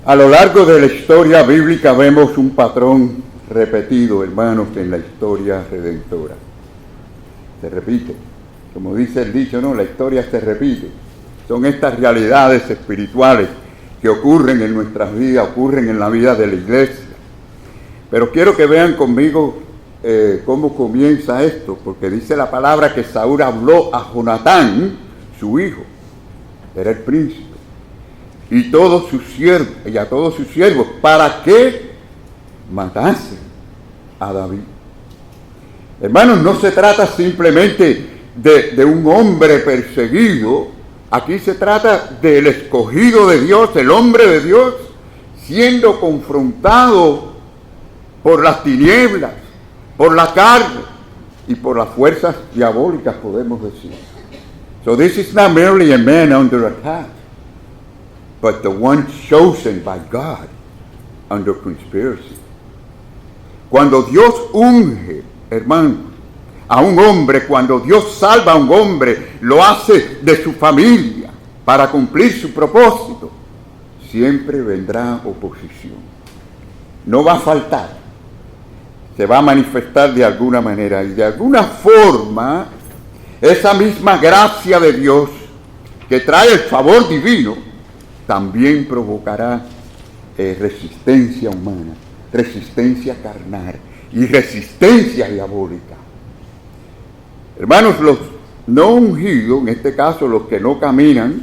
A lo largo de la historia bíblica vemos un patrón repetido, hermanos, en la historia redentora. Se repite. Como dice el dicho, ¿no? La historia se repite. Son estas realidades espirituales que ocurren en nuestras vidas, ocurren en la vida de la iglesia. Pero quiero que vean conmigo cómo comienza esto, porque dice la palabra que Saúl habló a Jonatán, su hijo, era el príncipe, y a todos sus siervos, para que matasen a David. Hermanos, no se trata simplemente de un hombre perseguido. Aquí se trata del escogido de Dios, el hombre de Dios, siendo confrontado por las tinieblas, por la carne y por las fuerzas diabólicas, podemos decir. So this is not merely a man under attack, but the one chosen by God under conspiracy. Cuando Dios unge, hermano, a un hombre, cuando Dios salva a un hombre, lo hace de su familia para cumplir su propósito, siempre vendrá oposición. No va a faltar. Se va a manifestar de alguna manera, y de alguna forma esa misma gracia de Dios que trae el favor divino también provocará resistencia humana, resistencia carnal y resistencia diabólica. Hermanos, los no ungidos, en este caso los que no caminan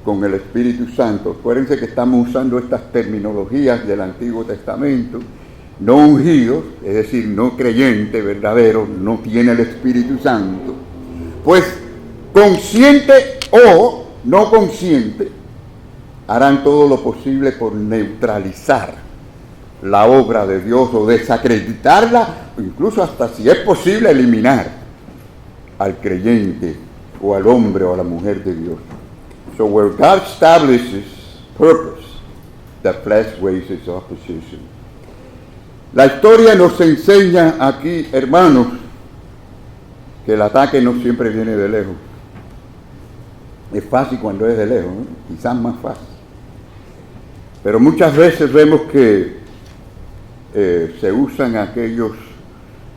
con el Espíritu Santo, acuérdense que estamos usando estas terminologías del Antiguo Testamento. No ungidos, es decir, no creyente verdadero, no tiene el Espíritu Santo, pues consciente o no consciente, harán todo lo posible por neutralizar la obra de Dios o desacreditarla, o incluso hasta, si es posible, eliminar al creyente o al hombre o a la mujer de Dios. So where God establishes purpose, the flesh raises opposition. La historia nos enseña aquí, hermanos, que el ataque no siempre viene de lejos. Es fácil cuando es de lejos, ¿no? Quizás más fácil. Pero muchas veces vemos que se usan aquellos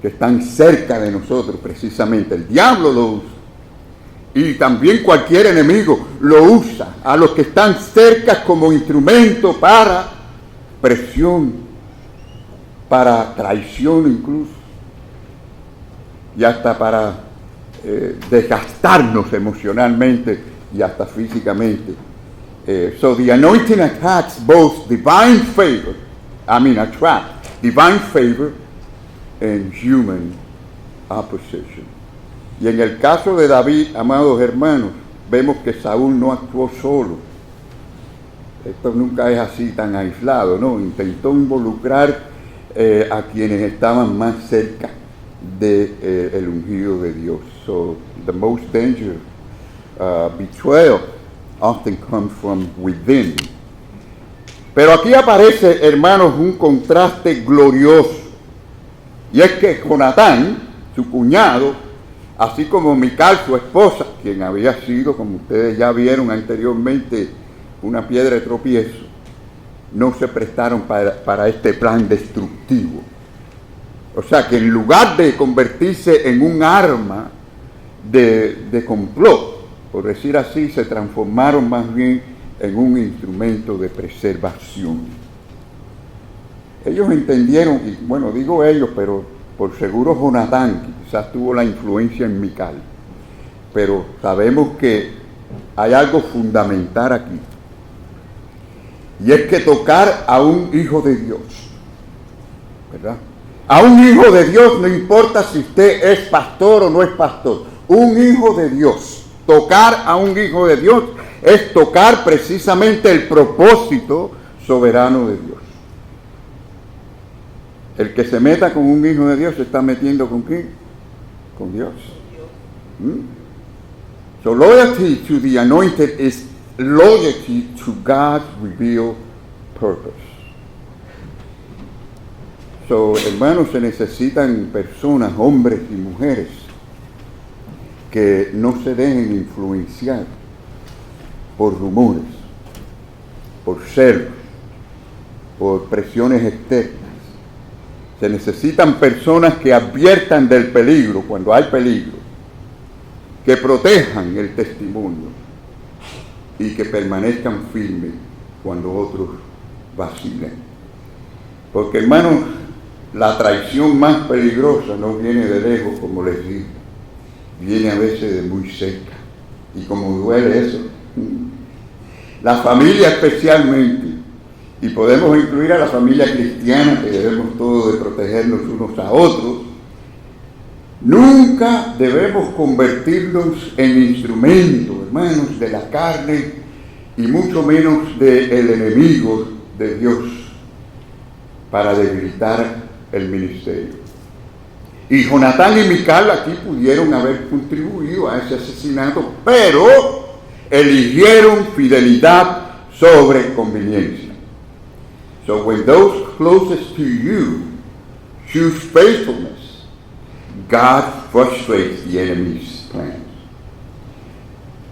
que están cerca de nosotros, precisamente. El diablo lo usa. Y también cualquier enemigo lo usa a los que están cerca como instrumento para presión, para traición incluso, y hasta para desgastarnos emocionalmente y hasta físicamente. So the anointing attacks both divine favor and human opposition. Y en el caso de David, amados hermanos, vemos que Saúl no actuó solo. Esto nunca es así tan aislado, ¿no? Intentó involucrar a quienes estaban más cerca del ungido de Dios. So the most dangerous betrayal often comes from within. Pero aquí aparece, hermanos, un contraste glorioso. Y es que Jonatán, su cuñado, así como Mical, su esposa, quien había sido, como ustedes ya vieron anteriormente, una piedra de tropiezo, no se prestaron para este plan destructivo. O sea que en lugar de convertirse en un arma de complot, por decir así, se transformaron más bien en un instrumento de preservación. Ellos entendieron, y bueno, digo ellos, pero por seguro Jonatán, que quizás tuvo la influencia en Mical, pero sabemos que hay algo fundamental aquí. Y es que tocar a un hijo de Dios, ¿verdad? A un hijo de Dios, no importa si usted es pastor o no es pastor, un hijo de Dios, tocar a un hijo de Dios es tocar precisamente el propósito soberano de Dios. El que se meta con un hijo de Dios se está metiendo ¿con quién? Con Dios. So loyalty to the anointed is loyalty to God's revealed purpose. So, hermanos, se necesitan personas, hombres y mujeres, que no se dejen influenciar por rumores, por celos, por presiones externas. Se necesitan personas que adviertan del peligro cuando hay peligro, que protejan el testimonio y que permanezcan firmes cuando otros vacilen. Porque, hermanos, la traición más peligrosa no viene de lejos, como les digo, viene a veces de muy cerca. Y como duele eso, la familia especialmente, y podemos incluir a la familia cristiana, que debemos todos de protegernos unos a otros, nunca debemos convertirnos en instrumentos, hermanos, de la carne y mucho menos del enemigo de Dios para debilitar el ministerio. Y Jonatán y Mical aquí pudieron haber contribuido a ese asesinato, pero eligieron fidelidad sobre conveniencia. So when those closest to you choose faithfulness, God frustrates the enemy's plans.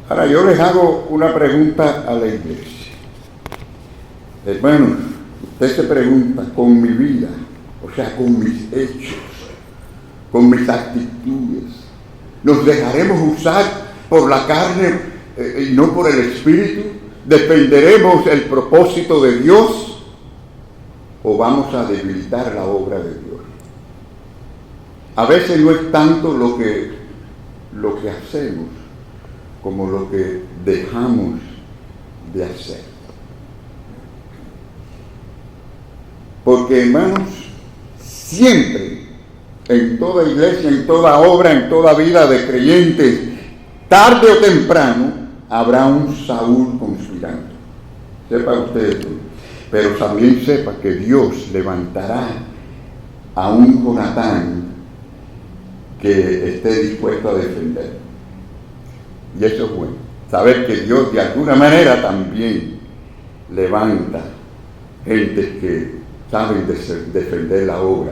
Ahora yo les hago una pregunta a la iglesia. Hermanos, usted se pregunta, con mi vida, o sea, con mis hechos, con mis actitudes, ¿nos dejaremos usar por la carne y no por el Espíritu? ¿Defenderemos el propósito de Dios o vamos a debilitar la obra de Dios? A veces no es tanto lo que hacemos como lo que dejamos de hacer. Porque, hermanos, siempre, en toda iglesia, en toda obra, en toda vida de creyentes, tarde o temprano habrá un Saúl conspirando. Sepa usted esto. Pero también sepa que Dios levantará a un Jonatán que esté dispuesto a defender. Y eso es bueno. Saber que Dios de alguna manera también levanta gente que saben defender la obra.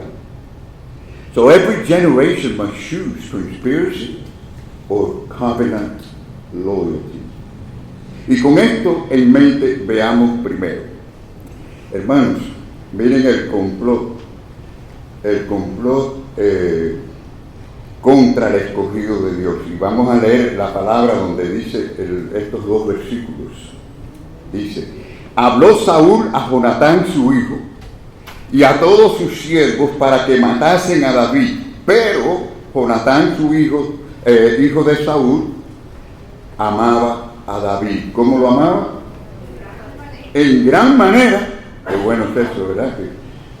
So every generation must choose conspiracy or covenant loyalty. Y con esto en mente veamos primero. Hermanos, miren el complot contra el escogido de Dios. Y vamos a leer la palabra donde dice estos dos versículos. Dice, habló Saúl a Jonatán su hijo y a todos sus siervos para que matasen a David. Pero Jonatán su hijo, hijo de Saúl, amaba a David. ¿Cómo lo amaba? En gran manera. Qué bueno es eso, ¿verdad? Que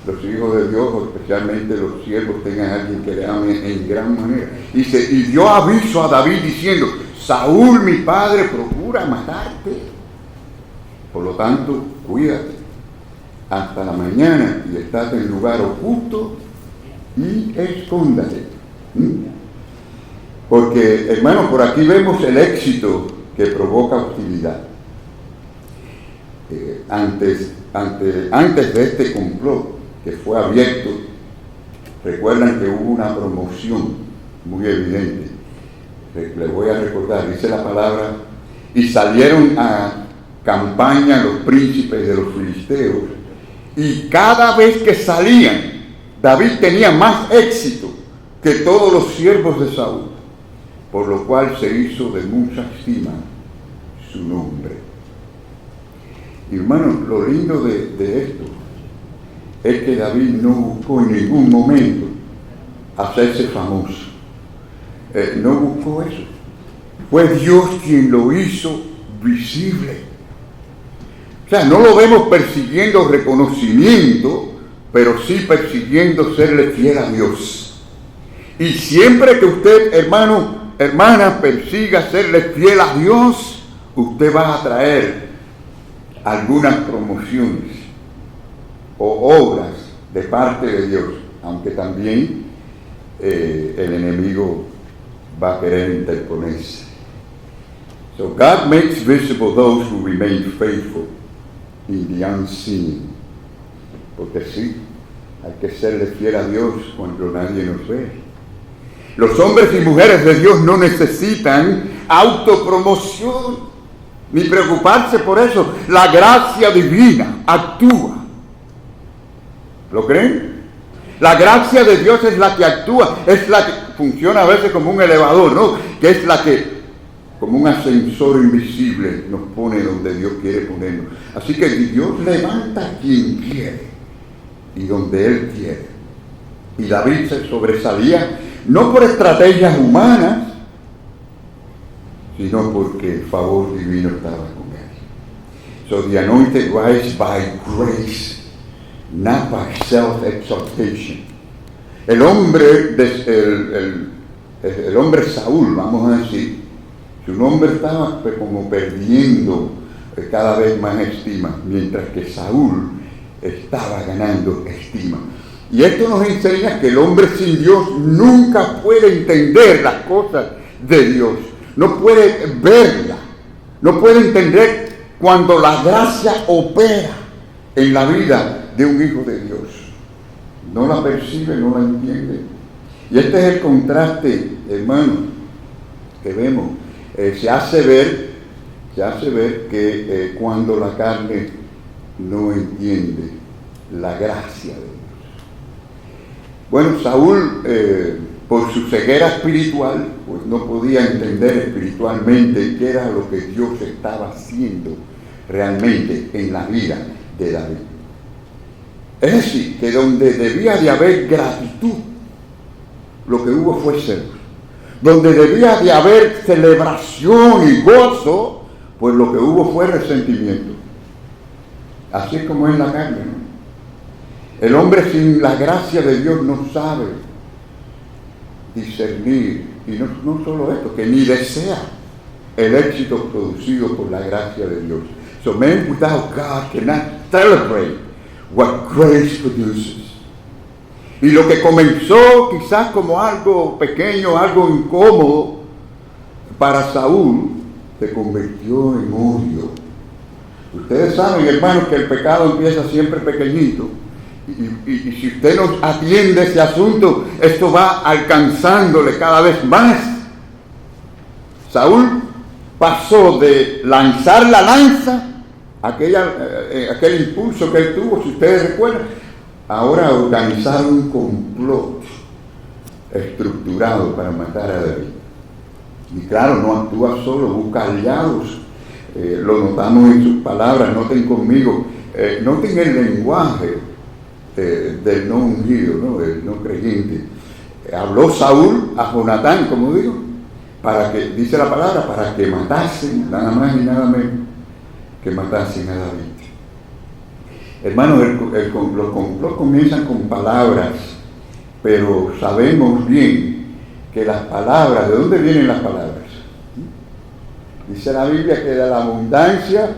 los hijos de Dios, especialmente los siervos, tengan a alguien que le ame en gran manera. Dice, y dio aviso a David diciendo, Saúl mi padre procura matarte. Por lo tanto, cuídate hasta la mañana y estate en lugar oculto y escóndate. Porque, hermanos, por aquí vemos el éxito que provoca hostilidad. Antes de este complot que fue abierto, recuerdan que hubo una promoción muy evidente. Les voy a recordar, dice la palabra, y salieron a campaña los príncipes de los filisteos, y cada vez que salían, David tenía más éxito que todos los siervos de Saúl, por lo cual se hizo de mucha estima su nombre. Y hermanos, lo lindo de esto es que David no buscó en ningún momento hacerse famoso. No buscó eso. Fue Dios quien lo hizo visible. O sea, no lo vemos persiguiendo reconocimiento, pero sí persiguiendo serle fiel a Dios. Y siempre que usted, hermano, hermana, persiga serle fiel a Dios, usted va a traer algunas promociones o obras de parte de Dios, aunque también el enemigo va a querer interponerse. So God makes visible those who remain faithful in the unseen. Porque sí, hay que serle fiel a Dios cuando nadie nos ve. Los hombres y mujeres de Dios no necesitan autopromoción ni preocuparse por eso. La gracia divina actúa ¿Lo creen? La gracia de Dios es la que actúa, es la que funciona a veces como un elevador, ¿no? Que es la que, como un ascensor invisible, nos pone donde Dios quiere ponernos. Así que Dios levanta a quien quiere y donde Él quiere. Y David se sobresalía no por estrategias humanas, sino porque el favor divino estaba con él. So the anointed rise by grace, not by self-exaltation. El hombre Saúl, vamos a decir, su nombre estaba como perdiendo cada vez más estima, mientras que Saúl estaba ganando estima. Y esto nos enseña que el hombre sin Dios nunca puede entender las cosas de Dios, no puede verla, no puede entender cuando la gracia opera en la vida de un hijo de Dios. No la percibe, no la entiende. Y este es el contraste, hermano, que vemos. Se hace ver que cuando la carne no entiende la gracia de Dios. Bueno, Saúl, por su ceguera espiritual, pues no podía entender espiritualmente qué era lo que Dios estaba haciendo realmente en la vida de David. Es decir, que donde debía de haber gratitud, lo que hubo fue celos. Donde debía de haber celebración y gozo, pues lo que hubo fue resentimiento. Así es como es la carne, ¿no? El hombre sin la gracia de Dios no sabe discernir, y no solo esto, que ni desea el éxito producido por la gracia de Dios. So men without God cannot celebrate what grace produces. Y lo que comenzó quizás como algo pequeño, algo incómodo para Saúl, se convirtió en odio. Ustedes saben, hermanos, que el pecado empieza siempre pequeñito. Y si usted no atiende ese asunto, esto va alcanzándole cada vez más. Saúl pasó de lanzar la lanza, aquel impulso que él tuvo, si ustedes recuerdan, ahora a organizar un complot estructurado para matar a David. Y claro, no actúa solo, busca aliados. Lo notamos en sus palabras, noten conmigo, noten el lenguaje del no ungido, ¿no? Del no creyente. Habló Saúl a Jonatán, como digo, para que, dice la palabra, para que matasen, nada más y nada menos, que matasen a David. Hermanos, los complots comienzan con palabras, pero sabemos bien que las palabras, ¿de dónde vienen las palabras? Dice la Biblia que de la abundancia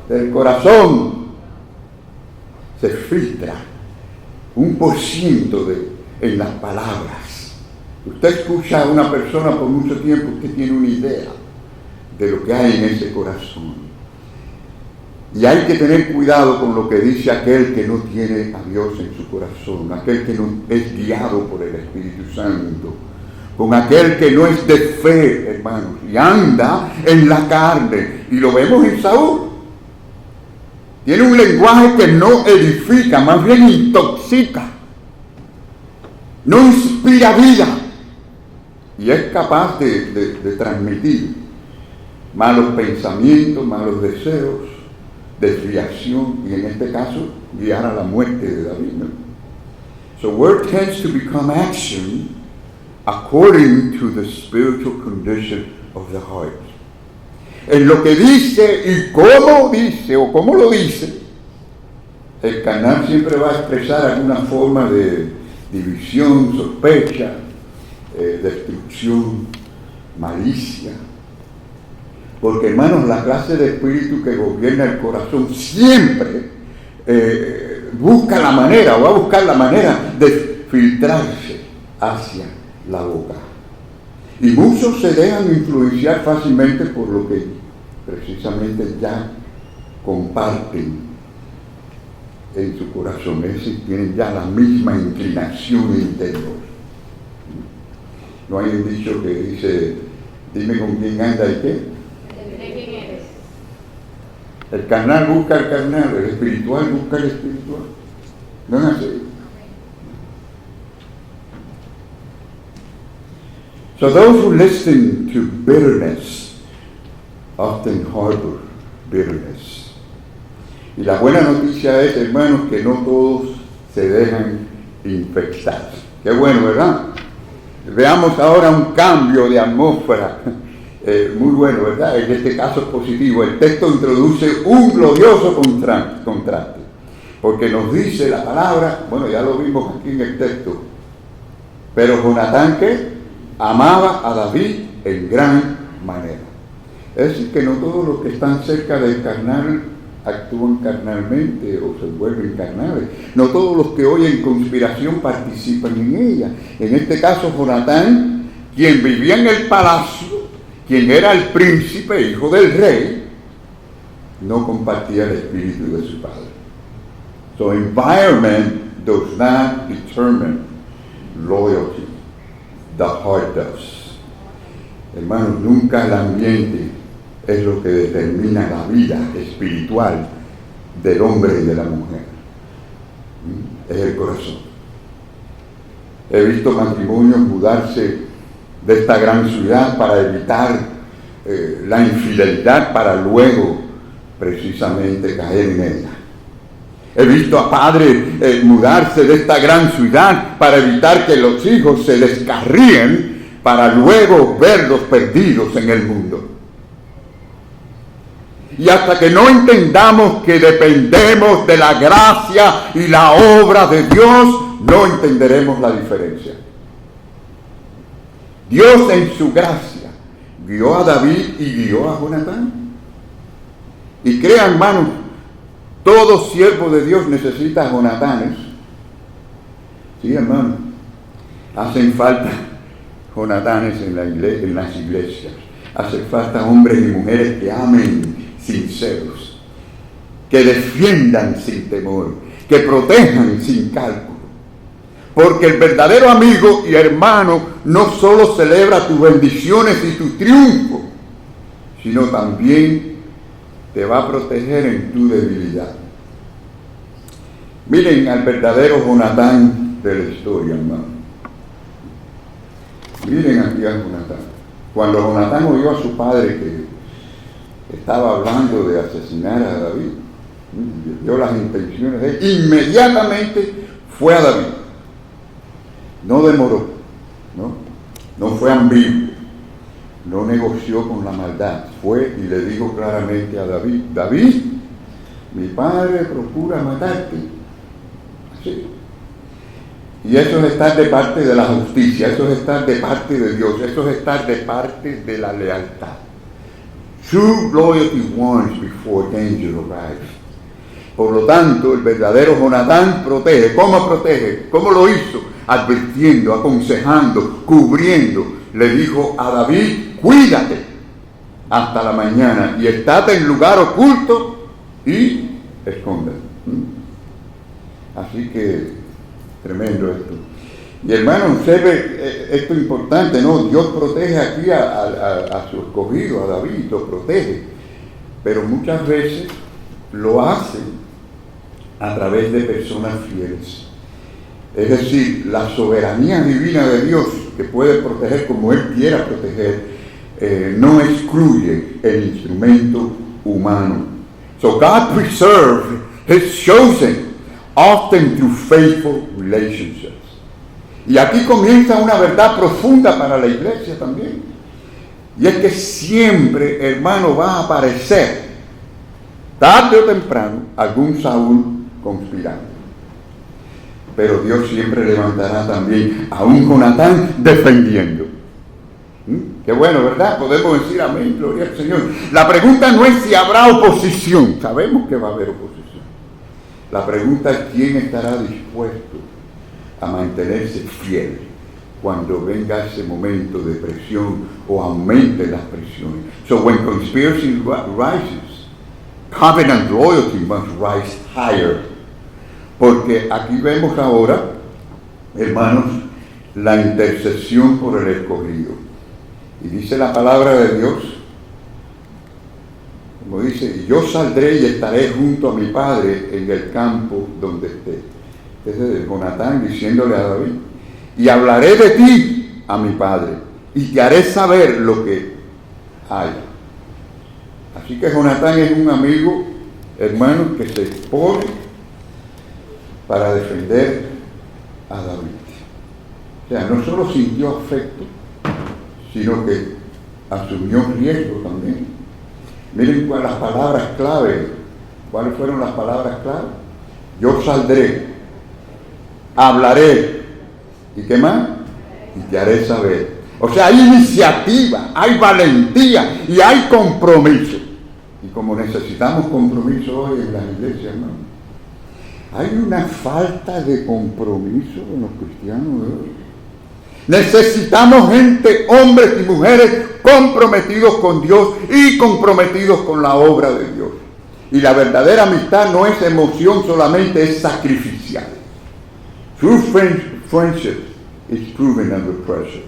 del corazón se filtra 1% en las palabras. Usted escucha a una persona por mucho tiempo, usted tiene una idea de lo que hay en ese corazón. Y hay que tener cuidado con lo que dice aquel que no tiene a Dios en su corazón, aquel que no es guiado por el Espíritu Santo, con aquel que no es de fe, hermanos, y anda en la carne. Y lo vemos en Saúl. Tiene un lenguaje que no edifica, más bien intoxica. No inspira vida. Y es capaz de transmitir malos pensamientos, malos deseos, desviación, y en este caso, guiar a la muerte de David, ¿no? So word tends to become action according to the spiritual condition of the heart. En lo que dice y cómo dice o cómo lo dice, el carnal siempre va a expresar alguna forma de división, sospecha, destrucción, malicia. Porque, hermanos, la clase de espíritu que gobierna el corazón siempre busca la manera, o va a buscar la manera de filtrarse hacia la boca. Y muchos se dejan influenciar fácilmente por lo que precisamente ya comparten en su corazón. Es decir, tienen ya la misma inclinación interior. No hay un dicho que dice, dime con quién anda y qué. El carnal busca al carnal, el espiritual busca al espiritual. ¿No es así? So those who listen to bitterness often harbor bitterness. Y la buena noticia es, hermanos, que no todos se dejan infectar. Qué bueno, ¿verdad? Veamos ahora un cambio de atmósfera. Muy bueno, ¿verdad? En este caso es positivo. El texto introduce un glorioso contraste. Porque nos dice la palabra, bueno, ya lo vimos aquí en el texto, pero Jonatán, ¿qué? Amaba a David en gran manera. Es decir, que no todos los que están cerca del carnal actúan carnalmente o se vuelven carnales. No todos los que oyen conspiración participan en ella. En este caso, Jonatán, quien vivía en el palacio, quien era el príncipe, hijo del rey, no compartía el espíritu de su padre. So environment does not determine loyalty. The heart does. Hermanos, nunca el ambiente es lo que determina la vida espiritual del hombre y de la mujer. Es el corazón. He visto matrimonios mudarse de esta gran ciudad para evitar la infidelidad, para luego precisamente caer en ella. He visto a padres mudarse de esta gran ciudad para evitar que los hijos se descarríen, para luego verlos perdidos en el mundo. Y hasta que no entendamos que dependemos de la gracia y la obra de Dios, no entenderemos la diferencia. Dios en su gracia guió a David y guió a Jonatán. Y crean, hermanos, todo siervo de Dios necesita Jonatanes. Sí, hermano. Hacen falta Jonatanes en las iglesias. Hacen falta hombres y mujeres que amen sinceros, que defiendan sin temor, que protejan sin cálculo. Porque el verdadero amigo y hermano no solo celebra tus bendiciones y tu triunfo, sino también te va a proteger en tu debilidad. Miren al verdadero Jonatán de la historia, hermano. Miren aquí a Jonatán. Cuando Jonatán oyó a su padre que estaba hablando de asesinar a David, vio las intenciones de él, inmediatamente fue a David. No demoró, no fue ambiguo, no negoció con la maldad, fue y le dijo claramente a David: David, mi padre procura matarte. Así. Y eso es estar de parte de la justicia, eso es estar de parte de Dios, eso es estar de parte de la lealtad. True loyalty warns before danger arrives. Por lo tanto, el verdadero Jonatán protege. ¿Cómo protege? ¿Cómo lo hizo? Advirtiendo, aconsejando, cubriendo. Le dijo a David: cuídate hasta la mañana y estate en lugar oculto y escóndete. Así que, tremendo esto. Y hermano, observe esto importante, ¿no? Dios protege aquí a su escogido, a David, lo protege. Pero muchas veces lo hace a través de personas fieles. Es decir, la soberanía divina de Dios, que puede proteger como Él quiera proteger, no excluye el instrumento humano. So God preserves His chosen, often through faithful relationships. Y aquí comienza una verdad profunda para la iglesia también. Y es que siempre, hermano, va a aparecer, tarde o temprano, algún Saúl conspirando. Pero Dios siempre levantará también a un Jonatán defendiendo. Qué bueno, ¿verdad? Podemos decir amén, gloria al Señor. La pregunta no es si habrá oposición. Sabemos que va a haber oposición. La pregunta es quién estará dispuesto a mantenerse fiel cuando venga ese momento de presión o aumente las presiones. So when conspiracy rises, covenant loyalty must rise higher. Porque aquí vemos ahora, hermanos, la intercesión por el escogido. Y dice la palabra de Dios, como dice: yo saldré y estaré junto a mi Padre en el campo donde esté. Este es Jonatán diciéndole a David, y hablaré de ti a mi padre, y te haré saber lo que hay. Así que Jonatán es un amigo, hermano, que se expone para defender a David. O sea, no solo sintió afecto, sino que asumió riesgo también. Miren las palabras clave. ¿Cuáles fueron las palabras clave? Yo saldré, hablaré, ¿y qué más? Y te haré saber. O sea, hay iniciativa, hay valentía y hay compromiso. Y como necesitamos compromiso hoy en las iglesias, hermano, hay una falta de compromiso en los cristianos de hoy. Necesitamos gente, hombres y mujeres comprometidos con Dios y comprometidos con la obra de Dios. Y la verdadera amistad no es emoción solamente, es sacrificial. True friendship is proven under pressure.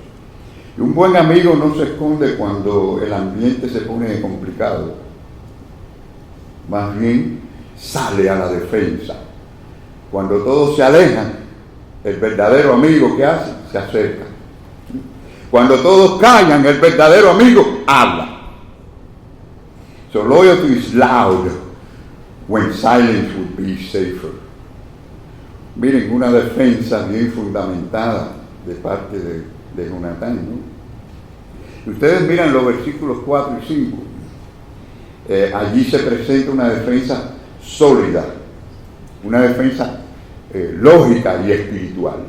Y un buen amigo no se esconde cuando el ambiente se pone complicado. Más bien sale a la defensa. Cuando todos se alejan, el verdadero amigo, ¿qué hace? Se acerca. Cuando todos callan, el verdadero amigo habla. So loyalty is loud when silence would be safer. Miren, una defensa bien fundamentada de parte de Jonatán, ¿no? Ustedes miran los versículos 4 y 5. Allí se presenta una defensa sólida, una defensa lógica y espiritual.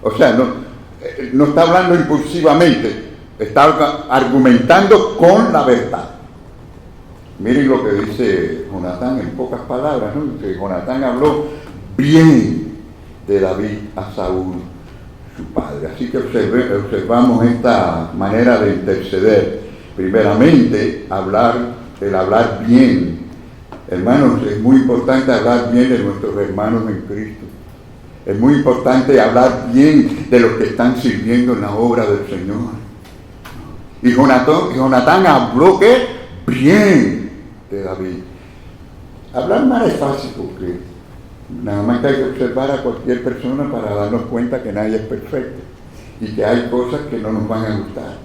O sea, no está hablando impulsivamente, está argumentando con la verdad. Miren lo que dice Jonatán en pocas palabras, ¿no? Que Jonatán habló bien de David a Saúl, su padre. Así que observamos esta manera de interceder. Primeramente, el hablar bien. Hermanos, es muy importante hablar bien de nuestros hermanos en Cristo. Es muy importante hablar bien de los que están sirviendo en la obra del Señor. Y Jonatán habló ¿qué? Bien de David. Hablar mal es fácil porque nada más que hay que observar a cualquier persona para darnos cuenta que nadie es perfecto y que hay cosas que no nos van a gustar.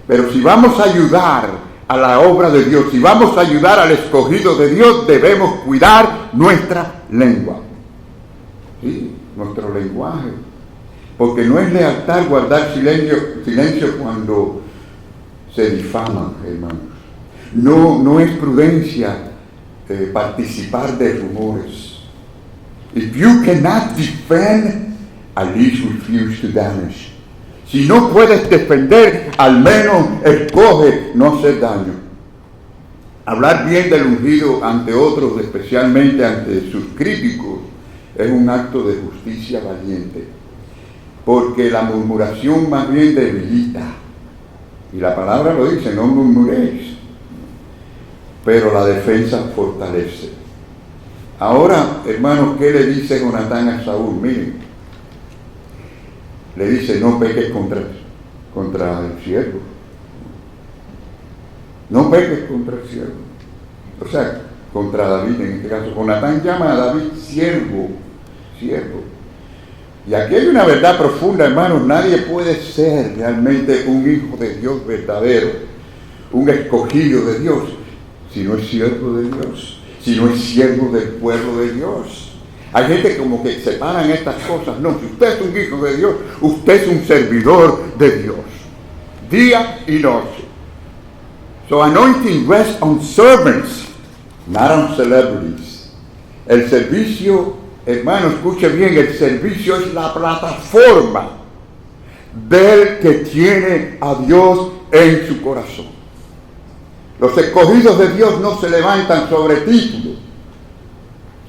Pero si vamos a ayudar a la obra de Dios, si vamos a ayudar al escogido de Dios, debemos cuidar nuestra lengua. ¿Sí? Nuestro lenguaje. Porque no es lealtad guardar silencio cuando se difaman, hermanos. No es prudencia participar de rumores. If you cannot defend, at least refuse to damage. Si no puedes defender, al menos escoge no hacer daño. Hablar bien del ungido ante otros, especialmente ante sus críticos, es un acto de justicia valiente. Porque la murmuración más bien debilita. Y la palabra lo dice, no murmuréis. Pero la defensa fortalece. Ahora, hermanos, ¿qué le dice Jonatán a Saúl? Miren, le dice, no peques contra el siervo. No peques contra el siervo. O sea, contra David en este caso. Jonatán llama a David siervo. Y aquí hay una verdad profunda, hermanos. Nadie puede ser realmente un hijo de Dios verdadero, un escogido de Dios, si no es siervo de Dios, si no es siervo del pueblo de Dios. Hay gente como que separan estas cosas. No, si usted es un hijo de Dios, usted es un servidor de Dios, día y noche. So anointing rests on servants, not on celebrities. El servicio, hermano, escuche bien, el servicio es la plataforma del que tiene a Dios en su corazón. Los escogidos de Dios no se levantan sobre títulos,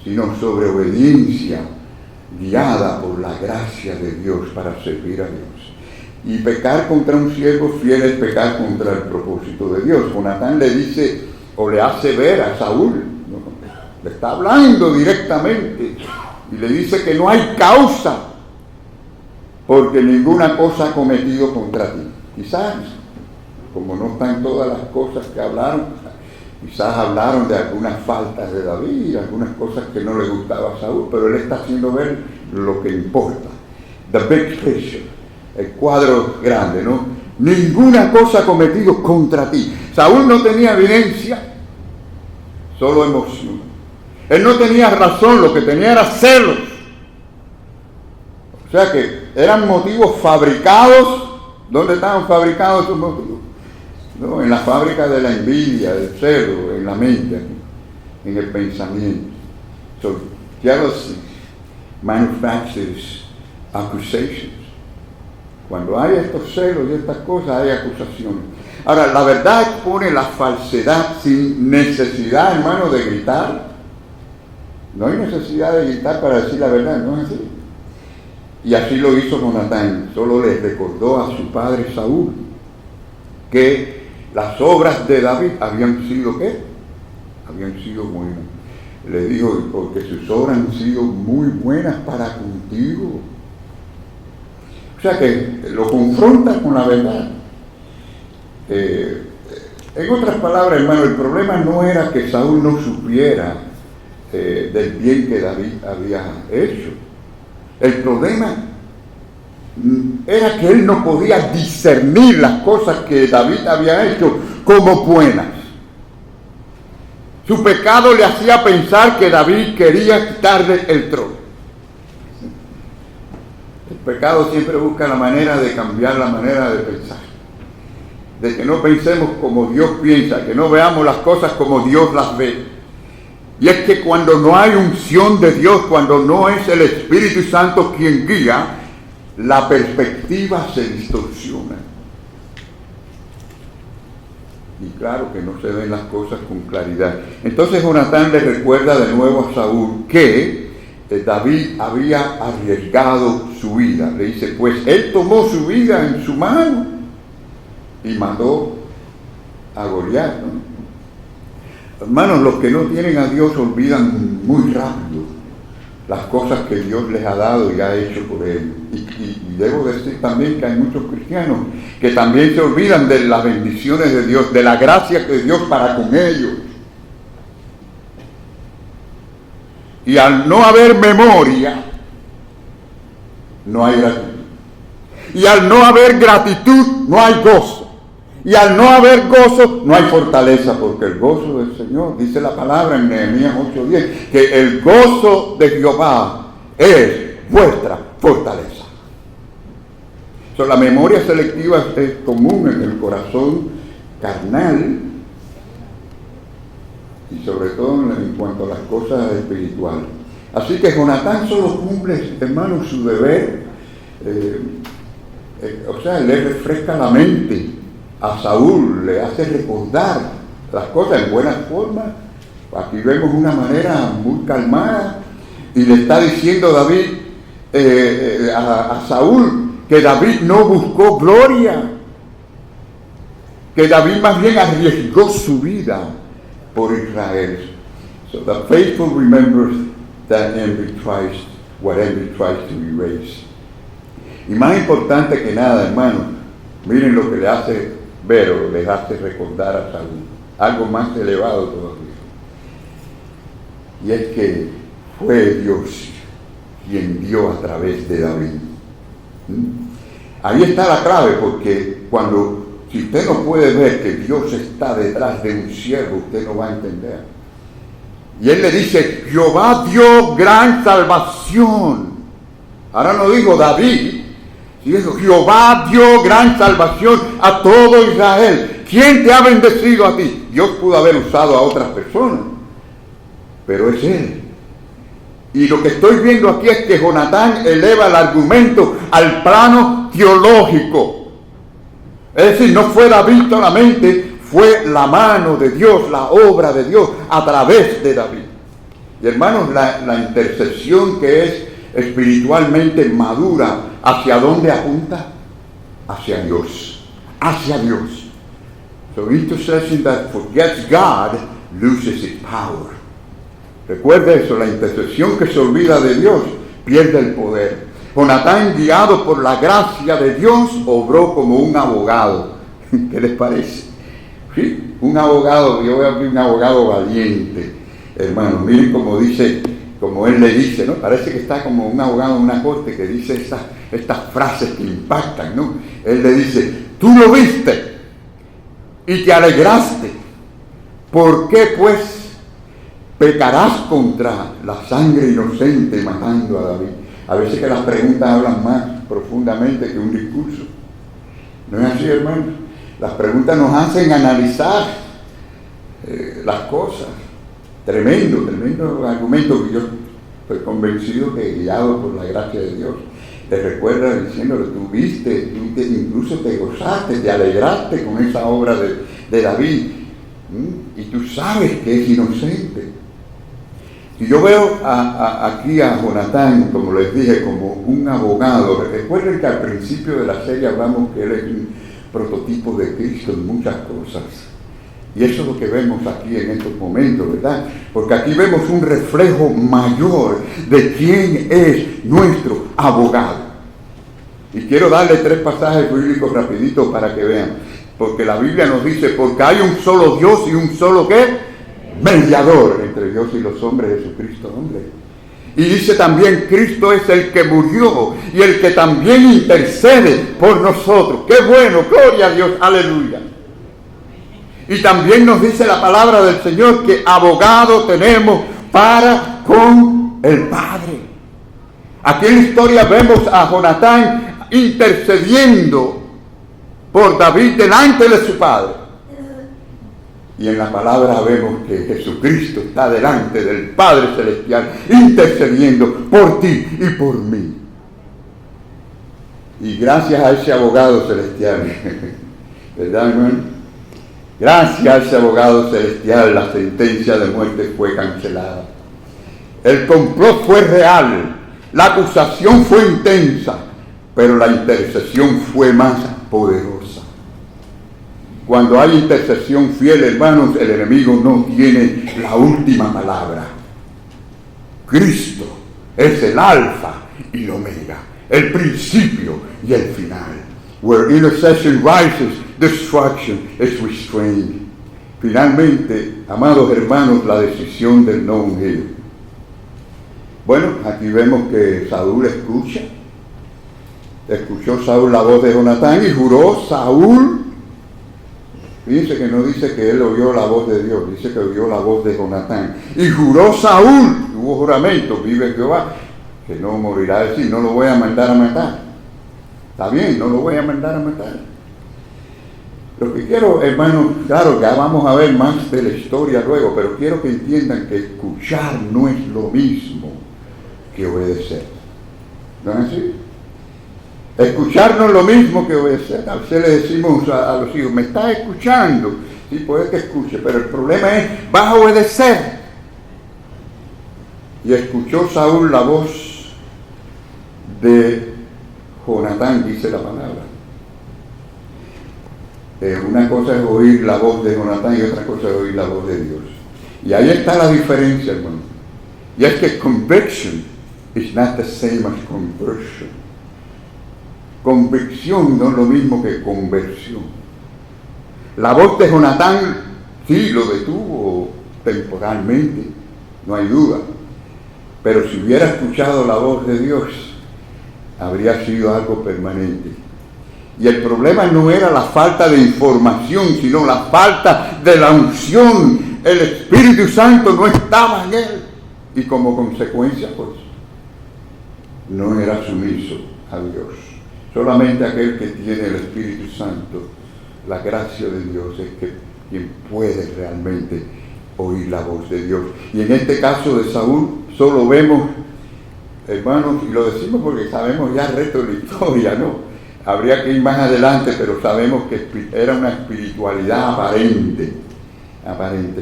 sino sobre obediencia guiada por la gracia de Dios para servir a Dios. Y pecar contra un siervo fiel es pecar contra el propósito de Dios. Jonatán le dice, o le hace ver a Saúl, ¿no? Le está hablando directamente, y le dice que no hay causa, porque ninguna cosa ha cometido contra ti. Quizás, como no están todas las cosas que hablaron, Quizás hablaron de algunas faltas de David, algunas cosas que no le gustaba a Saúl, pero él está haciendo ver lo que importa. The big picture, el cuadro grande, ¿no? Ninguna cosa cometido contra ti. Saúl no tenía evidencia, solo emoción. Él no tenía razón, lo que tenía era celos. O sea que eran motivos fabricados. ¿Dónde estaban fabricados esos motivos? ¿No? En la fábrica de la envidia, del celo, en la mente, en el pensamiento. So, jealousy manufactures accusations. Cuando hay estos celos y estas cosas, hay acusaciones. Ahora, la verdad expone la falsedad sin necesidad, hermano, de gritar. No hay necesidad de gritar para decir la verdad, no es así. Y así lo hizo Jonatán. Solo le recordó a su padre Saúl que las obras de David habían sido, ¿qué? Habían sido buenas. Le dijo, porque sus obras han sido muy buenas para contigo. O sea que lo confronta con la verdad. En otras palabras, hermano, el problema no era que Saúl no supiera del bien que David había hecho. El problema era que él no podía discernir las cosas que David había hecho como buenas. Su pecado le hacía pensar que David quería quitarle el trono. El pecado siempre busca la manera de cambiar la manera de pensar. De que no pensemos como Dios piensa, que no veamos las cosas como Dios las ve. Y es que cuando no hay unción de Dios, cuando no es el Espíritu Santo quien guía, la perspectiva se distorsiona. Y claro que no se ven las cosas con claridad. Entonces Jonatán le recuerda de nuevo a Saúl que David había arriesgado su vida. Le dice, pues él tomó su vida en su mano y mató a Goliat, ¿no? Hermanos, los que no tienen a Dios olvidan muy rápido las cosas que Dios les ha dado y ha hecho por ellos. Y debo decir también que hay muchos cristianos que también se olvidan de las bendiciones de Dios, de la gracia de Dios para con ellos. Y al no haber memoria, no hay gratitud. Y al no haber gratitud, no hay gozo. Y al no haber gozo, no hay fortaleza, porque el gozo del Señor, dice la palabra en Nehemías 8:10, que el gozo de Jehová es vuestra fortaleza. La memoria selectiva es común en el corazón carnal y sobre todo en cuanto a las cosas espirituales. Así que Jonatán solo cumple, hermano, su deber, le refresca la mente a Saúl, le hace recordar las cosas en buena forma. Aquí vemos una manera muy calmada y le está diciendo David a Saúl que David no buscó gloria, que David más bien arriesgó su vida por Israel. So the faithful remembers that envy tries what envy tries to erase. Y más importante que nada, hermano, miren lo que le hace ver o les hace recordar a Saúl, algo más elevado todavía. Y es que fue Dios quien dio a través de David. Ahí está la clave, porque si usted no puede ver que Dios está detrás de un siervo, usted no va a entender. Y él le dice, Jehová dio gran salvación. Ahora no digo David, sino Jehová dio gran salvación a todo Israel. ¿Quién te ha bendecido a ti? Dios pudo haber usado a otras personas, pero es Él. Y lo que estoy viendo aquí es que Jonatán eleva el argumento al plano teológico. Es decir, no fue David solamente, fue la mano de Dios, la obra de Dios a través de David. Y hermanos, la intercesión que es espiritualmente madura, ¿hacia dónde apunta? Hacia Dios. Hacia Dios. So intercession that forgets God loses its power. Recuerde eso, la intercesión que se olvida de Dios pierde el poder. Jonatán, guiado por la gracia de Dios, obró como un abogado. ¿Qué les parece? Sí, un abogado, yo voy a abrir un abogado valiente, hermano. Miren como dice, como él le dice, ¿no? Parece que está como un abogado en una corte que dice estas frases que impactan, ¿no? Él le dice, tú lo viste y te alegraste. ¿Por qué pues pecarás contra la sangre inocente matando a David? A veces que las preguntas hablan más profundamente que un discurso. ¿No es así, hermano? Las preguntas nos hacen analizar las cosas. Tremendo argumento que yo estoy convencido que, guiado por la gracia de Dios, te recuerda diciéndole, tú viste, incluso te gozaste, te alegraste con esa obra de David, y tú sabes que es inocente. Y yo veo aquí a Jonatán, como les dije, como un abogado. Recuerden que al principio de la serie hablamos que él es un prototipo de Cristo en muchas cosas. Y eso es lo que vemos aquí en estos momentos, ¿verdad? Porque aquí vemos un reflejo mayor de quién es nuestro abogado. Y quiero darle 3 pasajes bíblicos rapiditos para que vean. Porque la Biblia nos dice, porque hay un solo Dios y un solo ¿qué? Mediador entre Dios y los hombres, Jesucristo, hombre. Y dice también, Cristo es el que murió y el que también intercede por nosotros. ¡Qué bueno! ¡Gloria a Dios! ¡Aleluya! Y también nos dice la palabra del Señor que abogado tenemos para con el Padre. Aquí en la historia vemos a Jonatán intercediendo por David delante de su Padre. Y en la palabra vemos que Jesucristo está delante del Padre Celestial intercediendo por ti y por mí. Y gracias a ese abogado celestial, ¿verdad, hermano? Gracias a ese abogado celestial la sentencia de muerte fue cancelada. El complot fue real, la acusación fue intensa, pero la intercesión fue más poderosa. Cuando hay intercesión fiel, hermanos, el enemigo no tiene la última palabra. Cristo es el alfa y el omega, el principio y el final. Where intercession rises, destruction is restrained. Finalmente, amados hermanos, la decisión del no ungido. Bueno, aquí vemos que Saúl escuchó Saúl la voz de Jonatán y juró Saúl. Dice que no dice que él oyó la voz de Dios, dice que oyó la voz de Jonatán. Y juró Saúl, hubo juramento, vive Jehová, que no morirá de sí, no lo voy a mandar a matar. Está bien, no lo voy a mandar a matar. Lo que quiero, hermanos, claro, ya vamos a ver más de la historia luego, pero quiero que entiendan que escuchar no es lo mismo que obedecer. ¿No es así? Escuchar no es lo mismo que obedecer. A veces le decimos a los hijos, ¿me estás escuchando? Sí, puede que escuche, pero el problema es, vas a obedecer. Y escuchó Saúl la voz de Jonatán, dice la palabra. Una cosa es oír la voz de Jonatán y otra cosa es oír la voz de Dios. Y ahí está la diferencia, hermano. Y es que conviction is not the same as conversion. Convicción no es lo mismo que conversión. La voz de Jonatán sí lo detuvo temporalmente, no hay duda. Pero si hubiera escuchado la voz de Dios, habría sido algo permanente. Y el problema no era la falta de información, sino la falta de la unción. El Espíritu Santo no estaba en él. Y como consecuencia, pues, no era sumiso a Dios. Solamente aquel que tiene el Espíritu Santo, la gracia de Dios, es quien puede realmente oír la voz de Dios. Y en este caso de Saúl, solo vemos, hermanos, y lo decimos porque sabemos ya el resto de la historia, ¿no? Habría que ir más adelante, pero sabemos que era una espiritualidad aparente,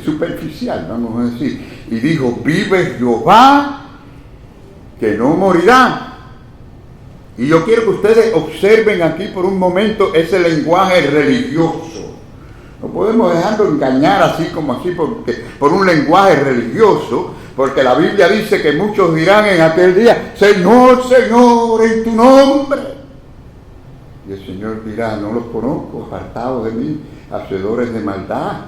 superficial, vamos a decir. Y dijo, vive Jehová, que no morirá. Y yo quiero que ustedes observen aquí por un momento ese lenguaje religioso. No podemos dejarlo engañar así como así por un lenguaje religioso, porque la Biblia dice que muchos dirán en aquel día, Señor, Señor, en tu nombre. Y el Señor dirá, no los conozco, apartados de mí, hacedores de maldad.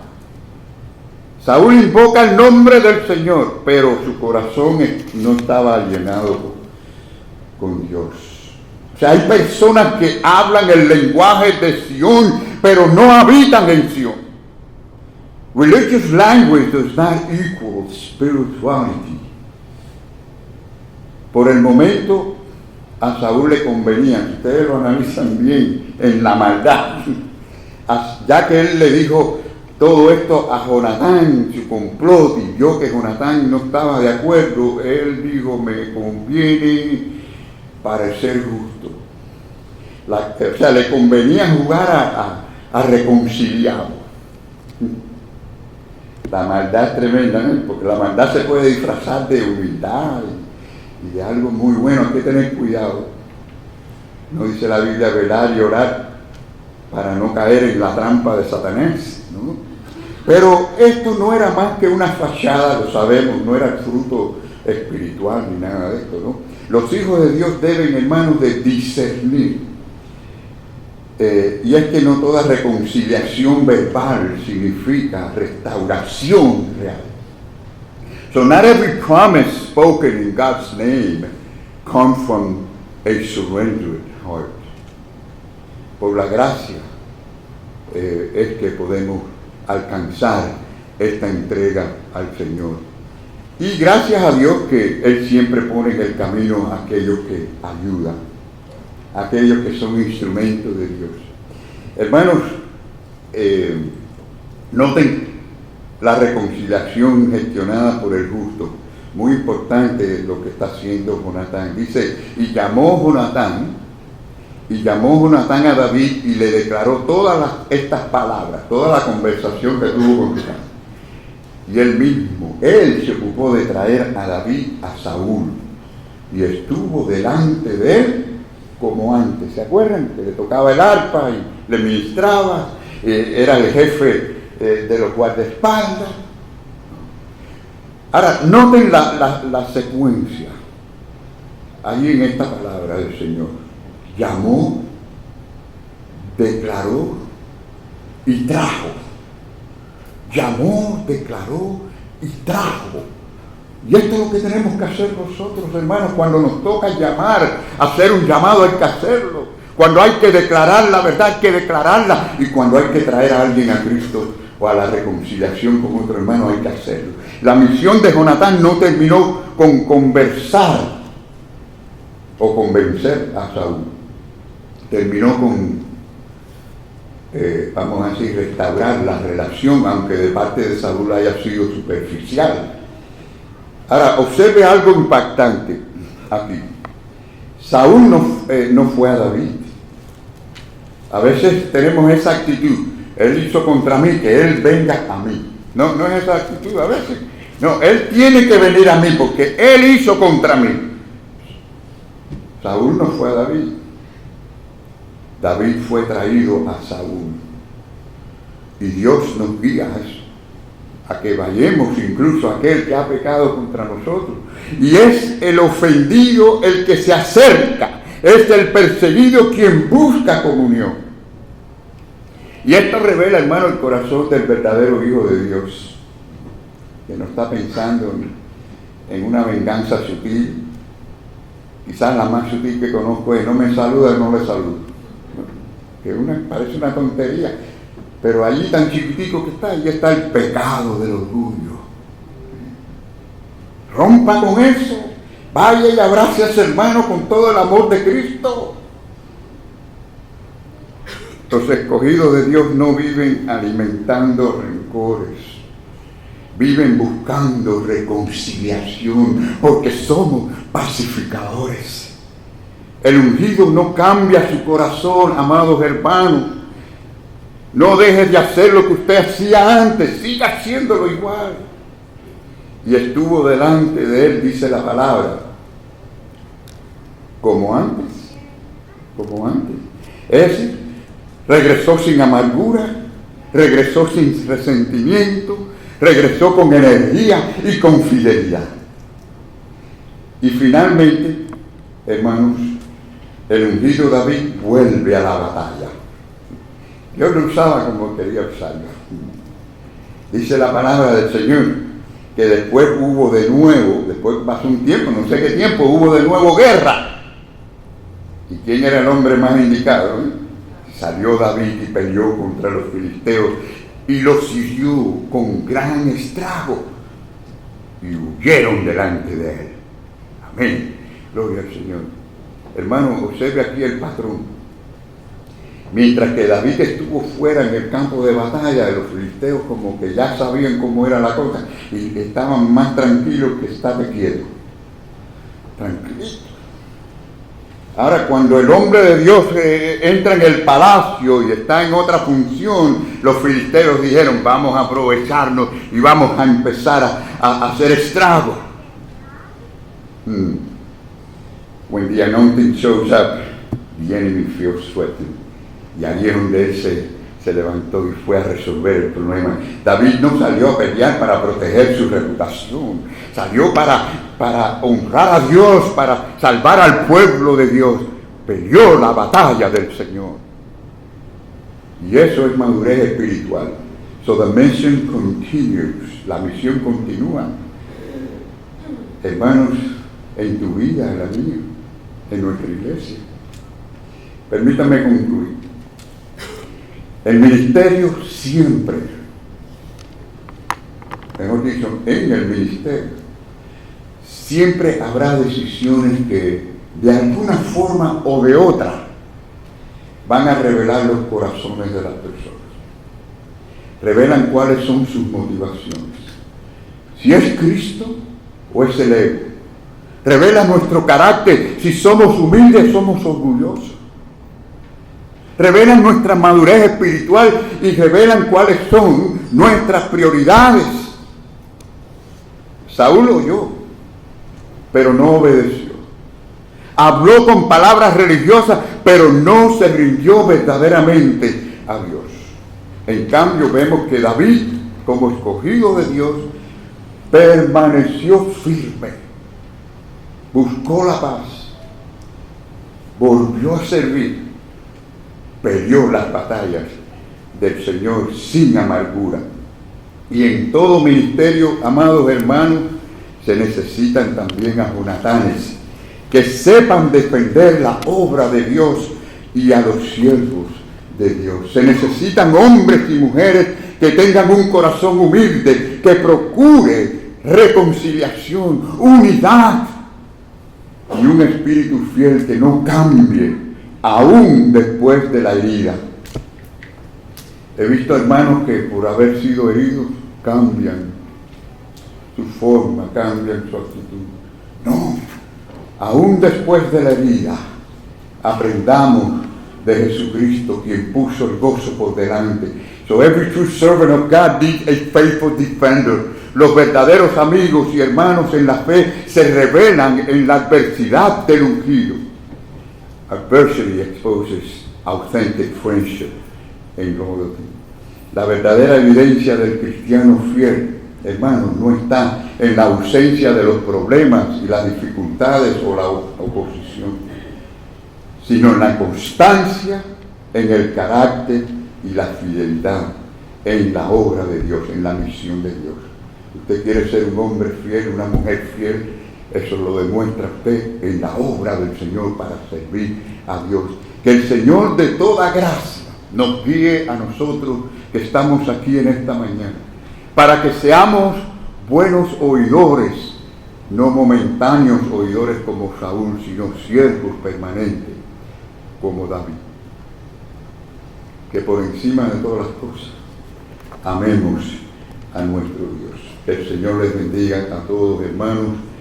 Saúl invoca el nombre del Señor, pero su corazón no estaba llenado con Dios. O sea, hay personas que hablan el lenguaje de Sión, pero no habitan en Sión. Religious language does not equal spirituality. Por el momento, a Saúl le convenía, si ustedes lo analizan bien, en la maldad, ya que él le dijo todo esto a Jonatán, su complot, y vio que Jonatán no estaba de acuerdo, él dijo, me conviene parecer justo. O sea, le convenía jugar a reconciliado. La maldad es tremenda, ¿no? Porque la maldad se puede disfrazar de humildad y de algo muy bueno. Hay que tener cuidado. No dice la Biblia velar y orar para no caer en la trampa de Satanás, ¿no? Pero esto no era más que una fachada, lo sabemos, no era el fruto espiritual ni nada de esto, ¿no? Los hijos de Dios deben, hermanos, de discernir. Y es que no toda reconciliación verbal significa restauración real. So not every promise spoken in God's name comes from a surrendered heart. Por la gracia es que podemos alcanzar esta entrega al Señor. Y gracias a Dios que Él siempre pone en el camino a aquellos que ayudan, a aquellos que son instrumentos de Dios. Hermanos, noten la reconciliación gestionada por el justo. Muy importante lo que está haciendo Jonatán. Dice, y llamó Jonatán a David y le declaró todas estas palabras, toda la conversación que tuvo con Jonatán. Y él se ocupó de traer a David a Saúl y estuvo delante de él como antes. ¿Se acuerdan? Que le tocaba el arpa y le ministraba, era el jefe de los guardaespaldas. Ahora, noten la secuencia ahí en esta palabra del Señor. Llamó, declaró y trajo. Llamó, declaró y trajo. Y esto es lo que tenemos que hacer nosotros, hermanos, cuando nos toca llamar, hacer un llamado hay que hacerlo. Cuando hay que declarar la verdad hay que declararla. Y cuando hay que traer a alguien a Cristo o a la reconciliación con otro hermano hay que hacerlo. La misión de Jonatán no terminó con conversar o convencer a Saúl. Terminó con vamos a decir, restaurar la relación, aunque de parte de Saúl haya sido superficial. Ahora, observe algo impactante aquí. Saúl no fue a David. A veces tenemos esa actitud. Él hizo contra mí, que él venga a mí. No es esa actitud a veces. No, él tiene que venir a mí porque él hizo contra mí. Saúl no fue a David. David fue traído a Saúl. Y Dios nos guía a eso, a que vayamos incluso a aquel que ha pecado contra nosotros. Y es el ofendido el que se acerca, es el perseguido quien busca comunión. Y esto revela, hermano, el corazón del verdadero Hijo de Dios, que no está pensando en una venganza sutil. Quizás la más sutil que conozco es: no me saluda, no le saludo. Que parece una tontería, pero allí tan chiquitico que está, ahí está el pecado del orgullo. Rompa con eso, vaya y abrace a ese hermano con todo el amor de Cristo. Los escogidos de Dios no viven alimentando rencores, viven buscando reconciliación, porque somos pacificadores. El ungido no cambia su corazón, amados hermanos. No deje de hacer lo que usted hacía antes, siga haciéndolo igual. Y estuvo delante de él, dice la palabra, como antes. Ese regresó sin amargura, regresó sin resentimiento, regresó con energía y con fidelidad. Y finalmente, hermanos, el ungido David vuelve a la batalla. Dios lo usaba como quería usarlo. Dice la palabra del Señor que después hubo de nuevo, después pasó un tiempo, no sé qué tiempo, hubo de nuevo guerra. ¿Y quién era el hombre más indicado? Salió David y peleó contra los filisteos y los hirió con gran estrago y huyeron delante de él. Amén. Gloria al Señor. Hermano, observe aquí el patrón. Mientras que David estuvo fuera en el campo de batalla, los filisteos como que ya sabían cómo era la cosa y estaban más tranquilos que estate quieto. Tranquilito. Ahora, cuando el hombre de Dios entra en el palacio y está en otra función, los filisteos dijeron, vamos a aprovecharnos y vamos a empezar a hacer estragos. When the anointing shows up, the enemy feels sweating. Y ahí es donde él se levantó y fue a resolver el problema. David no salió a pelear para proteger su reputación. Salió para honrar a Dios, para salvar al pueblo de Dios. Peleó la batalla del Señor. Y eso es madurez espiritual. So the mission continues. La misión continúa. Hermanos, en tu vida, en la mía, en nuestra iglesia. Permítame concluir. El ministerio siempre, mejor dicho, en el ministerio, siempre habrá decisiones que de alguna forma o de otra van a revelar los corazones de las personas. Revelan cuáles son sus motivaciones. Si es Cristo o es el ego. Revela nuestro carácter, si somos humildes, somos orgullosos. Revelan nuestra madurez espiritual y revelan cuáles son nuestras prioridades. Saúl oyó, pero no obedeció. Habló con palabras religiosas, pero no se rindió verdaderamente a Dios. En cambio, vemos que David, como escogido de Dios, permaneció firme. Buscó la paz. Volvió a servir. Peleó las batallas del Señor sin amargura. Y en todo ministerio, amados hermanos, se necesitan también a Jonatanes que sepan defender la obra de Dios y a los siervos de Dios. Se necesitan hombres y mujeres que tengan un corazón humilde, que procure reconciliación, unidad y un espíritu fiel que no cambie aún después de la herida. He visto hermanos que por haber sido heridos cambian su forma, cambian su actitud. No, aún después de la herida, aprendamos de Jesucristo, quien puso el gozo por delante. So every true servant of God needs a faithful defender. Los verdaderos amigos y hermanos en la fe se revelan en la adversidad del ungido. Adversity exposes authentic friendship and loyalty. La verdadera evidencia del cristiano fiel, hermanos, no está en la ausencia de los problemas y las dificultades o la oposición, sino en la constancia, en el carácter y la fidelidad en la obra de Dios, en la misión de Dios. Usted quiere ser un hombre fiel, una mujer fiel, eso lo demuestra usted en la obra del Señor para servir a Dios. Que el Señor de toda gracia nos guíe a nosotros que estamos aquí en esta mañana, para que seamos buenos oidores, no momentáneos oidores como Saúl, sino siervos permanentes como David. Que por encima de todas las cosas amemos a nuestro Dios. Que el Señor les bendiga a todos, hermanos.